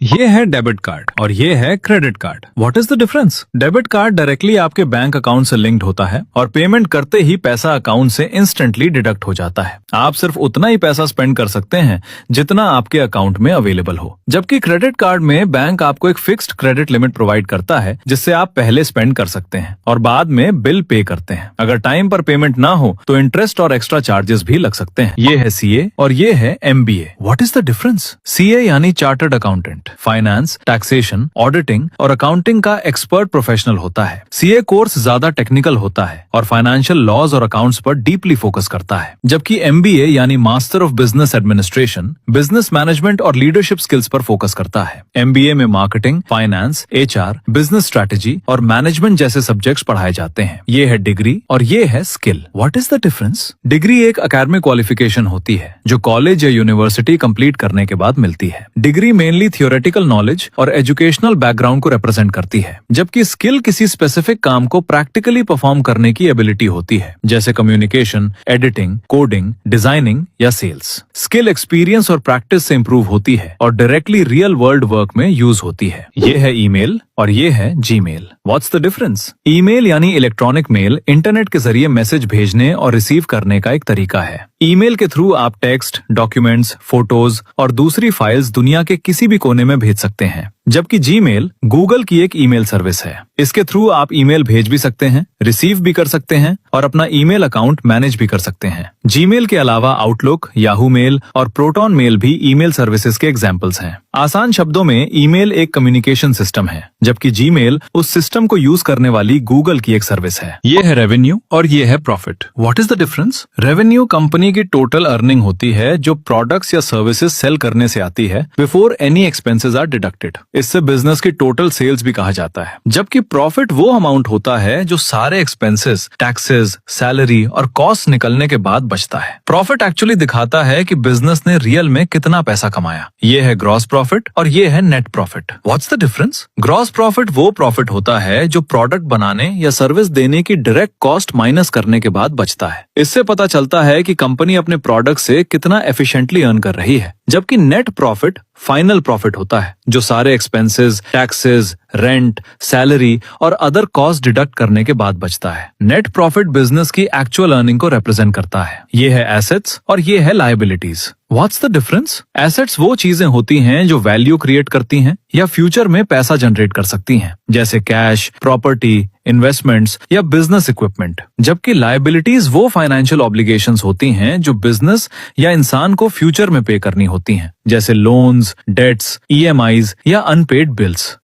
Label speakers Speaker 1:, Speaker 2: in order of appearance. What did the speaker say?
Speaker 1: ये है debit card और ये है credit card. What is the difference? Debit card directly आपके बैंक अकाउंट से लिंक्ड होता है और पेमेंट करते ही पैसा अकाउंट से इंस्टेंटली डिडक्ट हो जाता है। आप सिर्फ उतना ही पैसा स्पेंड कर सकते हैं जितना आपके अकाउंट में अवेलेबल हो। जबकि क्रेडिट कार्ड में बैंक आपको एक फिक्स्ड क्रेडिट लिमिट प्रोवाइड करता है जिससे आप पहले स्पेंड कर सकते हैं और बाद में बिल पे करते हैं। अगर टाइम पर पेमेंट ना हो तो इंटरेस्ट और एक्स्ट्रा चार्जेस भी लग सकते हैं। ये है सीए और ये है MBA. What is the difference? CA यानी chartered accountant, finance, taxation, auditing और अकाउंटिंग का एक्सपर्ट प्रोफेशनल होता है। सीए कोर्स ज्यादा टेक्निकल होता है और फाइनेंशियल लॉज और अकाउंट्स पर डीपली फोकस करता है। जबकि एमबीए यानी master of business administration, business management और लीडरशिप स्किल्स पर फोकस करता है। एमबीए में marketing, finance, HR, business strategy और मैनेजमेंट जैसे सब्जेक्ट्स पढ़ाए जाते हैं। ये है डिग्री और ये है skill. What is the difference? Degree एक एकेडमिक क्वालिफिकेशन होती है जो कॉलेज या यूनिवर्सिटी कंप्लीट करने के बाद मिलती है। डिग्री मेनली थियोरेटिकल नॉलेज और एजुकेशनल बैकग्राउंड को रिप्रेजेंट करती है, जबकि स्किल किसी स्पेसिफिक काम को प्रैक्टिकली परफॉर्म करने की एबिलिटी होती है, जैसे कम्युनिकेशन, एडिटिंग, कोडिंग, डिजाइनिंग या सेल्स। स्किल एक्सपीरियंस और प्रैक्टिस से इंप्रूव होती है और डायरेक्टली रियल वर्ल्ड वर्क में यूज होती है। ये है ईमेल और ये है Gmail. What's the difference? Email यानी इलेक्ट्रॉनिक मेल इंटरनेट के जरिए मैसेज भेजने और रिसीव करने का एक तरीका है। ईमेल के थ्रू आप टेक्स्ट, डॉक्यूमेंट्स, फोटोज और दूसरी फाइल्स दुनिया के किसी भी कोने में भेज सकते हैं। जबकि जीमेल गूगल की एक ईमेल सर्विस है। इसके थ्रू आप ईमेल भेज भी सकते हैं, रिसीव भी कर सकते हैं और अपना ईमेल अकाउंट मैनेज भी कर सकते हैं। जीमेल के अलावा आउटलुक, याहू मेल और प्रोटॉन मेल भी ईमेल सर्विसेज के एग्जाम्पल्स हैं। आसान शब्दों में ईमेल एक कम्युनिकेशन सिस्टम है, जबकि जीमेल उस सिस्टम को यूज करने वाली गूगल की एक सर्विस है। ये है रेवेन्यू और ये है profit. What is the difference? Revenue company की टोटल अर्निंग होती है जो प्रोडक्ट्स या सर्विसेज सेल करने से आती है before any expenses are deducted. इससे बिजनेस की टोटल सेल्स भी कहा जाता है। जबकि प्रॉफिट वो अमाउंट होता है जो सारे एक्सपेंसेस, टैक्सेस, सैलरी और कॉस्ट निकलने के बाद बचता है। प्रॉफिट एक्चुअली दिखाता है कि बिजनेस ने रियल में कितना पैसा कमाया। ये है ग्रॉस प्रॉफिट और ये है net profit. What's the difference? Gross profit वो प्रॉफिट होता है जो प्रोडक्ट बनाने या सर्विस देने की डायरेक्ट कॉस्ट माइनस करने के बाद बचता है। इससे पता चलता है कि कंपनी अपने प्रोडक्ट से कितना एफिशिएंटली अर्न कर रही है। जबकि नेट प्रॉफिट फाइनल प्रॉफिट होता है जो सारे एक्सपेंसेस, टैक्सेस, रेंट, सैलरी और अदर कॉस्ट डिडक्ट करने के बाद बचता है। नेट प्रॉफिट बिजनेस की एक्चुअल अर्निंग को रिप्रेजेंट करता है। ये है एसेट्स और ये है liabilities. What's the difference? Assets वो चीजें होती हैं जो वैल्यू क्रिएट करती हैं या फ्यूचर में पैसा जनरेट कर सकती हैं, जैसे कैश, प्रॉपर्टी, इन्वेस्टमेंट्स या बिजनेस इक्विपमेंट। जबकि लायबिलिटीज वो फाइनेंशियल ऑब्लिगेशंस होती हैं जो बिजनेस या इंसान को फ्यूचर में पे करनी होती हैं, जैसे लोन्स, डेट्स, ईएमआईज या अनपेड बिल्स।